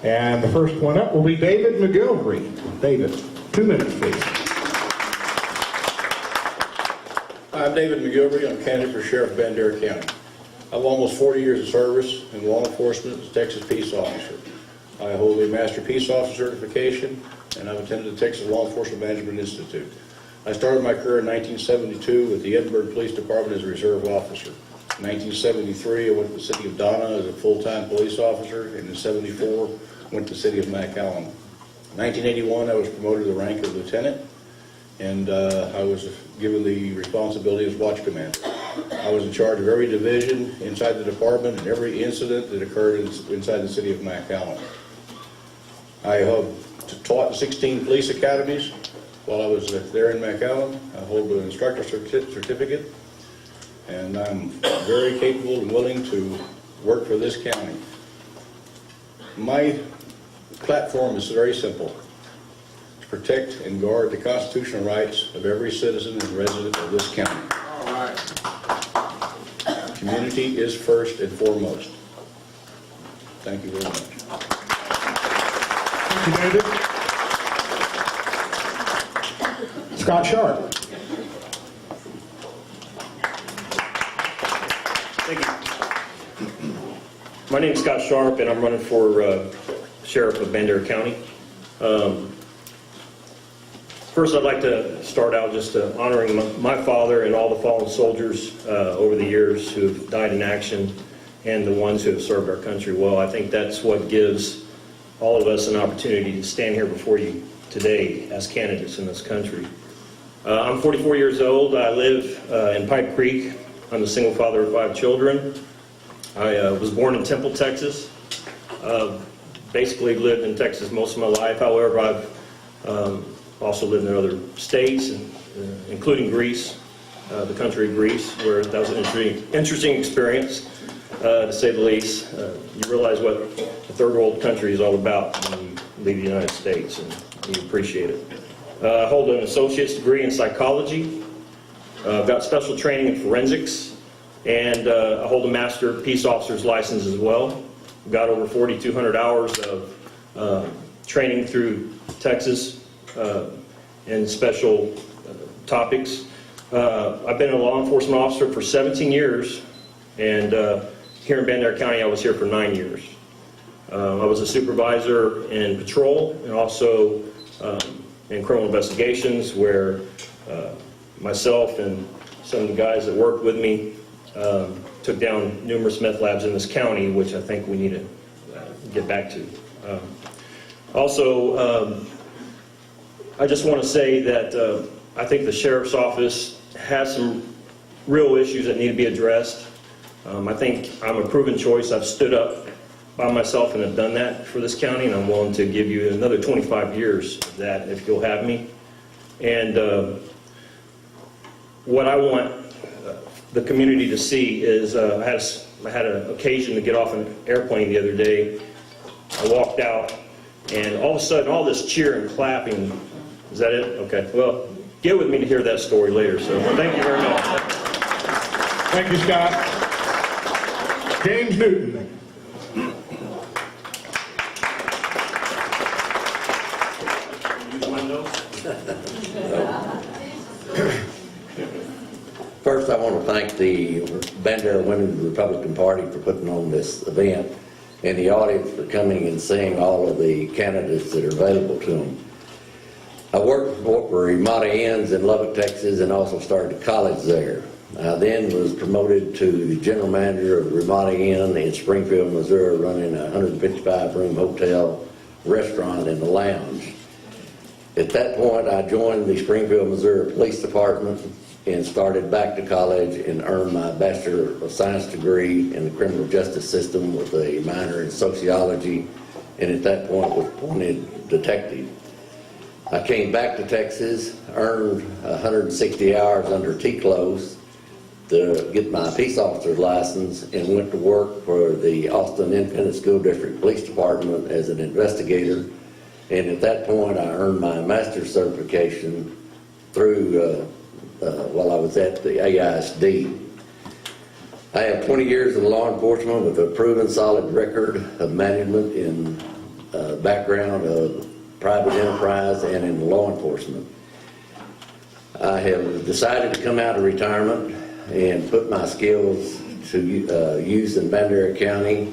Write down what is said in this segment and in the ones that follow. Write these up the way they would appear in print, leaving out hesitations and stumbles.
And the first one up will be David McGilvray. David, 2 minutes, please. I'm David McGilvray. I'm candidate for Sheriff of Bandera County. I have almost 40 years of service in law enforcement as a Texas Peace Officer. I hold a Master Peace Officer certification, and I've attended the Texas Law Enforcement Management Institute. I started my career in 1972 with the Edinburgh Police Department as a reserve officer. In 1973, I went to the city of Donna as a full-time police officer, and in 74, went to the city of McAllen. In 1981, I was promoted to the rank of lieutenant, and I was given the responsibility as watch commander. I was in charge of every division inside the department and every incident that occurred inside the city of McAllen. I have taught 16 police academies while I was there in McAllen. I hold an instructor certificate, and I'm very capable and willing to work for this county. My platform is very simple: to protect and guard the constitutional rights of every citizen and resident of this county. All right. Community is first and foremost. Thank you very much. Thank you, David. Scott Sharp. Thank you. My name is Scott Sharp, and I'm running for Sheriff of Bandera County. First, I'd like to start out just honoring my father and all the fallen soldiers over the years who have died in action and the ones who have served our country well. I think that's what gives all of us an opportunity to stand here before you today as candidates in this country. I'm 44 years old. I live in Pipe Creek. I'm the single father of 5 children. I was born in Temple, Texas. Basically lived in Texas most of my life. However, I've also lived in other states, including Greece, the country of Greece, where that was an interesting experience, to say the least. You realize what a third world country is all about when you leave the United States, and you appreciate it. I hold an associate's degree in psychology. I've got special training in forensics, and I hold a master peace officer's license as well. I've got over 4,200 hours of training through Texas in special topics. I've been a law enforcement officer for 17 years, and here in Bandera County I was here for 9 years. I was a supervisor in patrol and also in criminal investigations, where myself and some of the guys that worked with me took down numerous meth labs in this county, which I think we need to get back to. I just want to say that I think the Sheriff's Office has some real issues that need to be addressed. I think I'm a proven choice. I've stood up by myself and have done that for this county, and I'm willing to give you another 25 years of that if you'll have me. And what I want the community to see is, I had an occasion to get off an airplane the other day. I walked out, and all of a sudden, all this cheer and clapping. Is that it? Okay. Well, get with me to hear that story later. So thank you very much. Thank you, Scott. James Newton. First, I want to thank the Bandera Women's Republican Party for putting on this event, and the audience for coming and seeing all of the candidates that are available to them. I worked for Ramada Inns in Lubbock, Texas, and also started college there. I then was promoted to the general manager of Ramada Inn in Springfield, Missouri, running a 155-room hotel, restaurant, and a lounge. At that point, I joined the Springfield, Missouri Police Department and started back to college and earned my Bachelor of Science degree in the criminal justice system with a minor in sociology, and at that point was appointed detective. I came back to Texas, earned 160 hours under TCLOS to get my peace officer's license, and went to work for the Austin Independent School District Police Department as an investigator. And at that point, I earned my master's certification through while I was at the AISD. I have 20 years in law enforcement with a proven solid record of management in background of private enterprise and in law enforcement. I have decided to come out of retirement and put my skills to use in Bandera County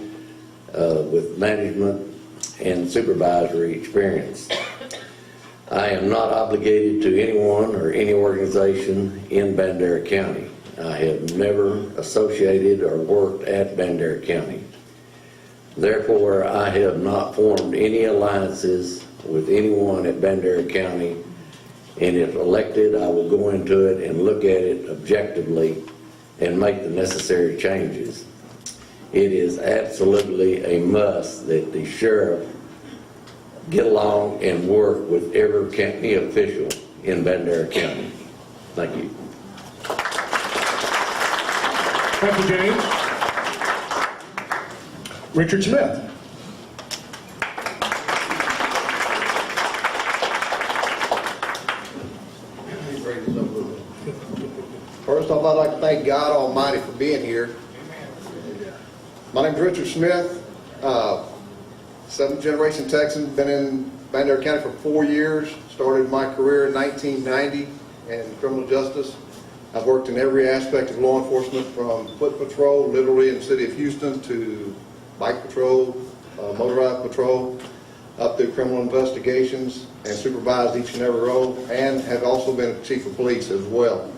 with management and supervisory experience. I am not obligated to anyone or any organization in Bandera County. I have never associated or worked at Bandera County. Therefore, I have not formed any alliances with anyone at Bandera County, and if elected, I will go into it and look at it objectively and make the necessary changes. It is absolutely a must that the sheriff get along and work with every county official in Bandera County. Thank you. Thank you, James. Richard Smith. First off, I'd like to thank God Almighty for being here. My name's Richard Smith, 7th generation Texan, been in Bandera County for 4 years, started my career in 1990 in criminal justice. I've worked in every aspect of law enforcement, from foot patrol, literally in the city of Houston, to bike patrol, motorized patrol, up through criminal investigations, and supervised each and every role, and have also been a chief of police as well.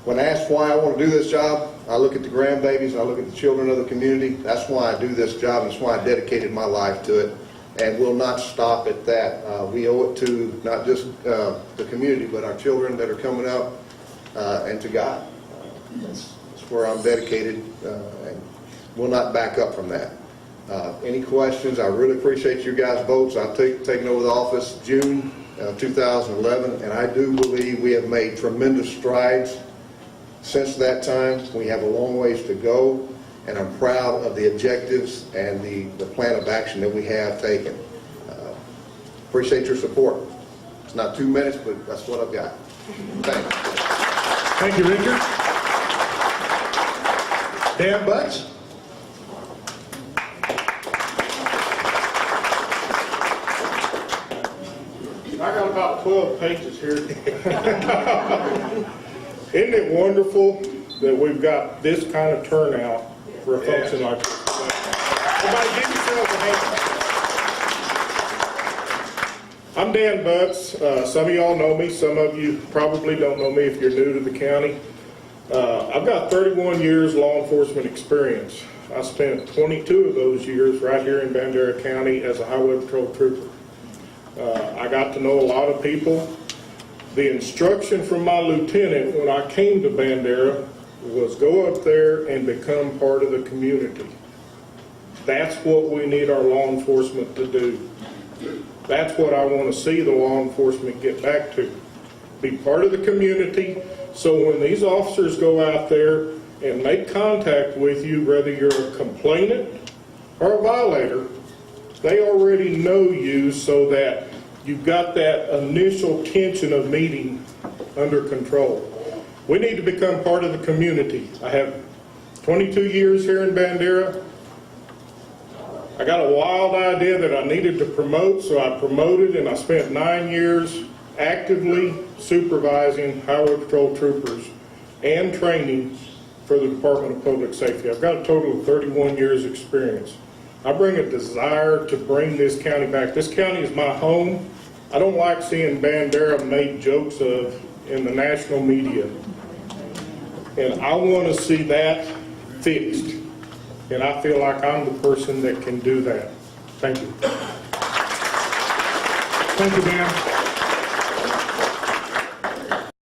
When asked why I want to do this job, I look at the grandbabies and I look at the children of the community. That's why I do this job, and that's why I dedicated my life to it, and will not stop at that. We owe it to not just the community, but our children that are coming up, and to God. That's where I'm dedicated, and will not back up from that. Any questions? I really appreciate you guys' votes. I've taken over the office June 2011, and I do believe we have made tremendous strides since that time. We have a long ways to go, and I'm proud of the objectives and the plan of action that we have taken. Appreciate your support. It's not 2 minutes, but that's what I've got. Thanks. Thank you, Richard. Dan Butts. I got about 12 pages here. Isn't it wonderful that we've got this kind of turnout for a function like this? Everybody give yourselves a hand. I'm Dan Butts. Some of y'all know me. Some of you probably don't know me if you're new to the county. I've got 31 years law enforcement experience. I spent 22 of those years right here in Bandera County as a highway patrol trooper. I got to know a lot of people. The instruction from my lieutenant when I came to Bandera was go up there and become part of the community. That's what we need our law enforcement to do. That's what I want to see the law enforcement get back to. Be part of the community, so when these officers go out there and make contact with you, whether you're a complainant or a violator, they already know you, so that you've got that initial tension of meeting under control. We need to become part of the community. I have 22 years here in Bandera. I got a wild idea that I needed to promote, so I promoted, and I spent 9 years actively supervising highway patrol troopers and training for the Department of Public Safety. I've got a total of 31 years experience. I bring a desire to bring this county back. This county is my home. I don't like seeing Bandera made jokes of in the national media. And I want to see that fixed. And I feel like I'm the person that can do that. Thank you. Thank you, Dan.